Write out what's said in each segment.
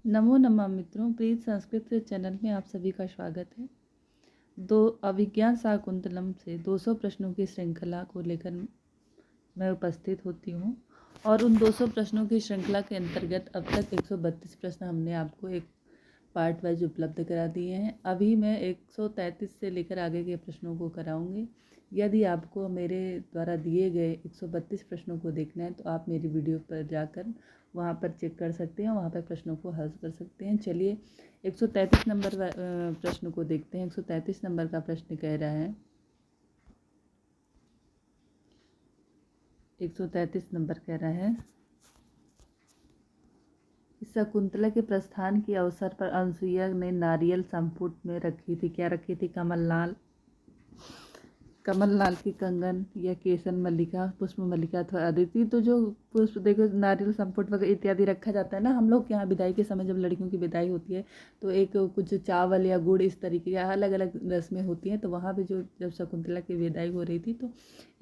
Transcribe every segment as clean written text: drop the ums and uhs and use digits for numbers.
नमो नमः मित्रों, प्रीत संस्कृत चैनल में आप सभी का स्वागत है। अभिज्ञान शाकुंतलम से 200 प्रश्नों की श्रृंखला को लेकर मैं उपस्थित होती हूँ और उन 200 प्रश्नों की श्रृंखला के अंतर्गत अब तक 132 प्रश्न हमने आपको एक पार्ट वाइज उपलब्ध करा दिए हैं। अभी मैं 133 से लेकर आगे के प्रश्नों को कराऊंगी। यदि आपको मेरे द्वारा दिए गए 132 प्रश्नों को देखना है तो आप मेरी वीडियो पर जाकर वहाँ पर चेक कर सकते हैं, वहाँ पर प्रश्नों को हल कर सकते हैं। चलिए 133 नंबर प्रश्न को देखते हैं। 133 नंबर का प्रश्न कह रहा है, 133 नंबर कह रहा है, शकुंतला के प्रस्थान के अवसर पर अनसुईया ने नारियल संपुट में रखी थी, क्या रखी थी? कमल लाल की कंगन या केसन मल्लिका, पुष्प मल्लिका अथवा अदिति। तो जो पुष्प देखो, नारियल संपुट वगैरह इत्यादि रखा जाता है ना हम लोग के यहाँ विदाई के समय, जब लड़कियों की विदाई होती है तो एक कुछ चावल या गुड़ इस तरीके की अलग अलग रस्में होती हैं। तो वहाँ पे जो जब शकुंतला की विदाई हो रही थी तो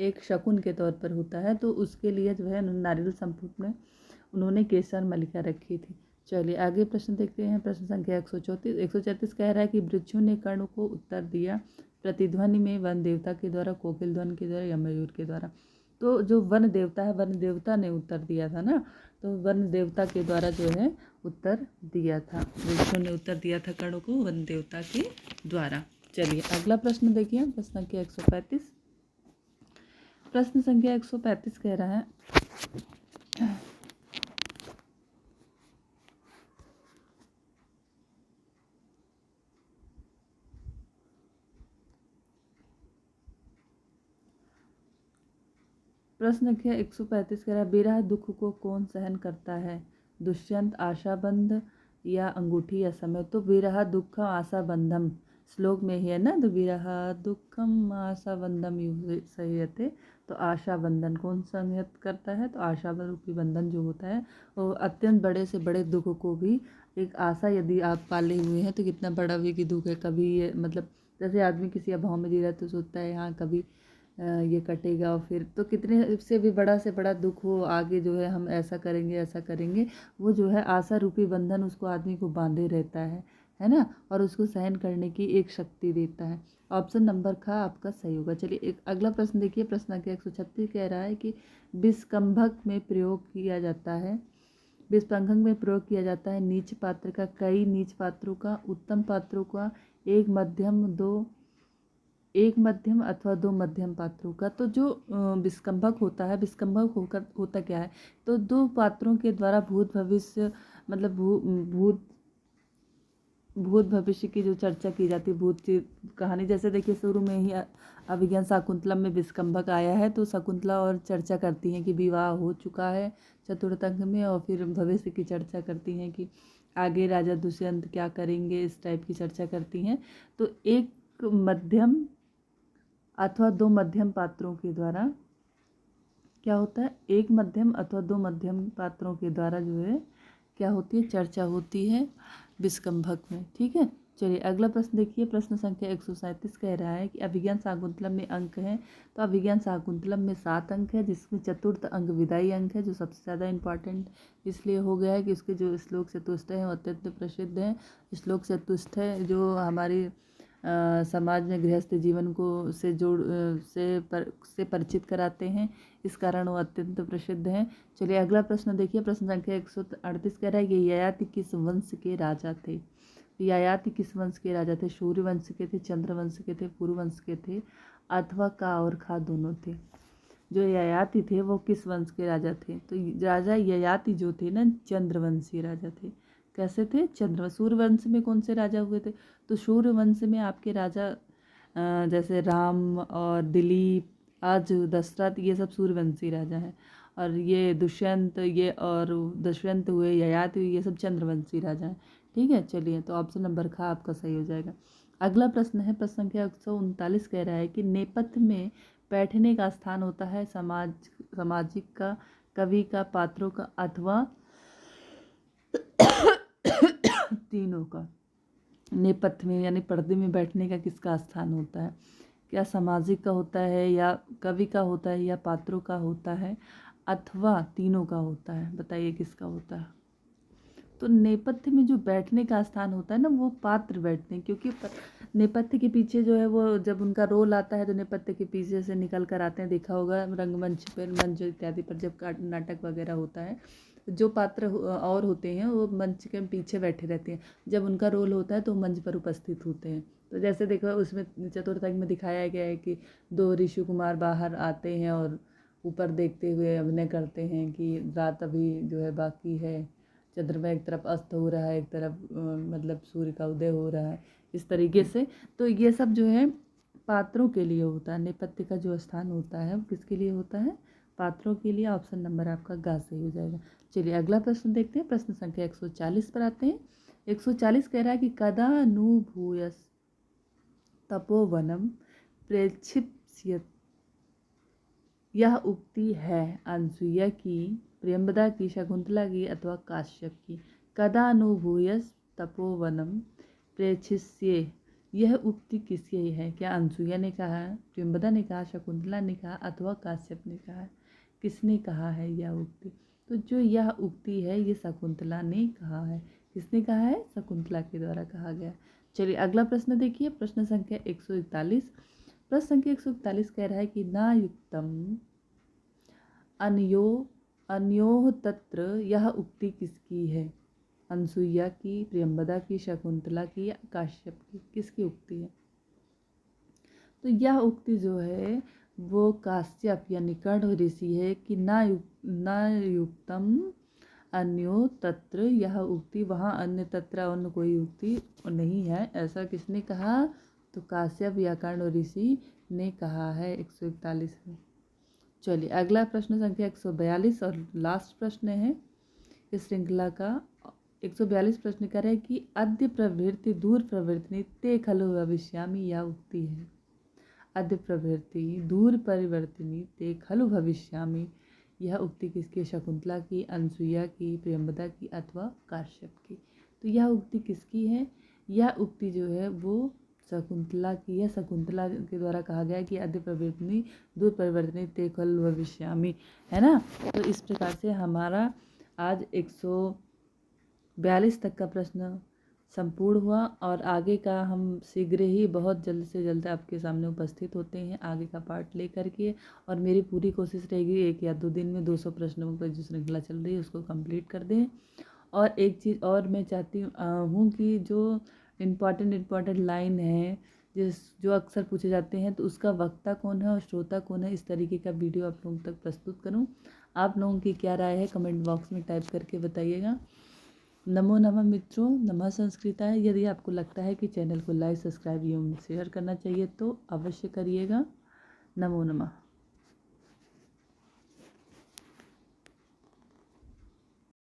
एक शकुन के तौर पर होता है, तो उसके लिए जो है नारियल संपुट में उन्होंने केसर मल्लिका रखी थी। चलिए आगे प्रश्न देखते हैं। प्रश्न संख्या 134 कह रहा है कि वृक्षों ने कर्ण को उत्तर दिया प्रतिध्वनि में वन देवता के द्वारा, कोकिल ध्वन के द्वारा या मयूर के द्वारा। तो जो वन देवता है, वन देवता ने उत्तर दिया था ना, तो वन देवता के द्वारा जो है उत्तर दिया था, वृक्षों ने उत्तर दिया था कर्ण को वन देवता के द्वारा। चलिए अगला प्रश्न देखिए, प्रश्न संख्या 135। प्रश्न संख्या 135 कह रहा है, प्रश्न संख्या 135 कह रहा है, विरह दुख को कौन सहन करता है? दुष्यंत, आशाबंध या अंगूठी या समय। तो विरह दुखम आशाबंधम, श्लोक में ही है ना, तो विरह दुखम आशाबंधम संहयते। तो आशाबंधन कौन संहत करता है? तो आशा रूपी बंधन जो होता है वो अत्यंत बड़े से बड़े दुख को भी, एक आशा यदि आप पाले हुए हैं तो कितना बड़ा भी कि दुख है, कभी ये मतलब जैसे आदमी किसी अभाव में जी रहा है तो सोचता है हाँ कभी ये कटेगा, और फिर तो कितने से भी बड़ा से बड़ा दुख हो आगे जो है हम ऐसा करेंगे ऐसा करेंगे, वो जो है आशा रूपी बंधन उसको आदमी को बांधे रहता है ना, और उसको सहन करने की एक शक्ति देता है। ऑप्शन नंबर का आपका सही होगा। चलिए एक अगला प्रश्न देखिए। प्रश्न संख्या 136 कह रहा है कि विषकंभक में प्रयोग किया जाता है, विषकंभक में प्रयोग किया जाता है नीच पात्र का, कई नीच पात्रों का, उत्तम पात्रों का, एक मध्यम अथवा दो मध्यम पात्रों का। तो जो विस्कंभक होता है, विस्कंभक होकर होता क्या है? तो दो पात्रों के द्वारा भूत भविष्य मतलब भूत भविष्य की जो चर्चा की जाती है, भूत की कहानी। जैसे देखिए शुरू में ही अभिज्ञान शाकुंतलम में विस्कंभक आया है, तो शकुंतला और चर्चा करती हैं कि विवाह हो चुका है चतुर्थ अंक में, और फिर भविष्य की चर्चा करती हैं कि आगे राजा दुष्यंत क्या करेंगे, इस टाइप की चर्चा करती हैं। तो एक मध्यम अथवा दो मध्यम पात्रों के द्वारा क्या होता है, एक मध्यम अथवा दो मध्यम पात्रों के द्वारा जो है क्या होती है, चर्चा होती है विस्कंभक में। ठीक है, चलिए अगला प्रश्न देखिए। प्रश्न संख्या 137 कह रहा है कि अभिज्ञान शाकुंतलम में अंक है। तो अभिज्ञान शाकुंतलम में 7 अंक है, जिसमें चतुर्थ अंक विदाई अंक है, जो सबसे ज़्यादा इम्पॉर्टेंट इसलिए हो गया है कि उसके जो श्लोक से तुष्ट है वो अत्यंत प्रसिद्ध है। श्लोक से तुष्ट है जो हमारी समाज में गृहस्थ जीवन को से परिचित कराते हैं, इस कारण वो अत्यंत प्रसिद्ध हैं। चलिए अगला प्रश्न देखिए। प्रश्न संख्या 138 कह रहा है कि ययाति किस वंश के राजा थे? ययाति किस वंश के राजा थे? सूर्य वंश के थे, चंद्र वंश के थे, पुरु वंश के थे, अथवा का और खा दोनों थे? जो ययाति थे वो किस वंश के राजा थे? तो राजा ययाति जो थे ना, चंद्रवंशी राजा थे। कैसे थे? सूर्यवंश में कौन से राजा हुए थे? तो सूर्यवंश में आपके राजा जैसे राम और दिलीप, आज दशरथ, ये सब सूर्यवंशी राजा हैं। और ये दुष्यंत हुए, ययाति हुए, ये सब चंद्रवंशी राजा हैं। ठीक है, चलिए तो ऑप्शन नंबर खा आपका सही हो जाएगा। अगला प्रश्न है, प्रश्न संख्या 139 कह रहा है कि नेपथ्य में बैठने का स्थान होता है सामाजिक का, कवि का, पात्रों का, अथवा तीनों का। नेपथ्य में यानी पर्दे में बैठने का किसका स्थान होता है? क्या सामाजिक का होता है, या कवि का होता है, या पात्रों का होता है, अथवा तीनों का होता है? बताइए किसका होता है। तो नेपथ्य में जो बैठने का स्थान होता है ना, वो पात्र बैठते हैं, क्योंकि नेपथ्य के पीछे जो है वो जब उनका रोल आता है तो नेपथ्य के पीछे से निकल कर आते हैं। देखा होगा रंगमंच पर, मंच इत्यादि पर जब नाटक वगैरह होता है, जो पात्र और होते हैं वो मंच के पीछे बैठे रहते हैं, जब उनका रोल होता है तो मंच पर उपस्थित होते हैं। तो जैसे देखो उसमें चतुर्थक में दिखाया गया है कि 2 ऋषि कुमार बाहर आते हैं और ऊपर देखते हुए अभिनय करते हैं कि रात अभी जो है बाकी है, चंद्रमा एक तरफ अस्त हो रहा है, एक तरफ मतलब सूर्य का उदय हो रहा है, इस तरीके से। तो ये सब जो है पात्रों के लिए होता है। नेपथ्य का जो स्थान होता है वो किसके लिए होता है? पात्रों के लिए। ऑप्शन नंबर आपका ग सही हो जाएगा। चलिए अगला प्रश्न देखते हैं। प्रश्न संख्या 140 पर आते हैं। 140 कह रहा है कि कदा नु भूयस तपोवनम प्रेक्षिप्यत। यह उक्ति है अनसुईया की, प्रियंवदा की, शकुंतला की अथवा काश्यप की। कदा नु भूयस तपोवनम प्रेक्षिष्ये। यह उक्ति किसकी है? क्या अनसुईया ने कहा है, प्रियंवदा ने कहा, शकुंतला ने कहा अथवा काश्यप ने कहा? किसने कहा है यह उक्ति? तो जो यह उक्ति है ये शकुंतला ने कहा है। किसने कहा है? शकुंतला के द्वारा कहा गया। चलिए अगला प्रश्न देखिए। प्रश्न संख्या 141। प्रश्न संख्या 141 कह रहा है कि ना युक्तम अन्योह तत्र। यह उक्ति किसकी है? अनसुईया की, प्रियंवदा की, शकुंतला की या काश्यप की? किसकी उक्ति है? तो यह उक्ति जो है वो काश्यप यानी कर्ण ऋषि है कि ना युक्तम अन्यो तत्र। यह उक्ति वहाँ अन्य तत्र अन्य कोई उक्ति नहीं है, ऐसा किसने कहा? तो काश्यप या कर्ण ऋषि ने कहा है 141 में। चलिए अगला प्रश्न संख्या 142 और लास्ट प्रश्न है इस श्रृंखला का। 142 प्रश्न कह रहे हैं कि अद्य प्रवृत्ति दूर प्रवृत्ति ते खलु भविष्यामि। यह उक्ति है। अद्य प्रवृत्ति दूर परिवर्तिनी ते खलु भविष्यामि। यह उक्ति किसकी? शकुंतला की, अनसुईया की, प्रियंवदा की अथवा काश्यप की? तो यह उक्ति किसकी है? यह उक्ति जो है वो शकुंतला की है। शकुंतला के द्वारा कहा गया है कि अद्य प्रवृत्ति दूर परिवर्तिनी ते खलु भविष्यामि, है ना। तो इस प्रकार से हमारा आज 142 तक का प्रश्न संपूर्ण हुआ और आगे का हम शीघ्र ही बहुत जल्द से जल्द आपके सामने उपस्थित होते हैं आगे का पार्ट लेकर के। और मेरी पूरी कोशिश रहेगी 1 या 2 दिन में 200 प्रश्नों पर जो श्रृंखला चल रही है उसको कंप्लीट कर दें। और एक चीज़ और मैं चाहती हूँ कि जो इम्पॉर्टेंट लाइन है जो अक्सर पूछे जाते हैं, तो उसका वक्ता कौन है और श्रोता कौन है, इस तरीके का वीडियो आप लोगों तक प्रस्तुत करूँ। आप लोगों की क्या राय है कमेंट बॉक्स में टाइप करके बताइएगा। नमो नमः मित्रों, नमः संस्कृताय। यदि आपको लगता है कि चैनल को लाइक, सब्सक्राइब एवं शेयर करना चाहिए तो अवश्य करिएगा। नमो नमः।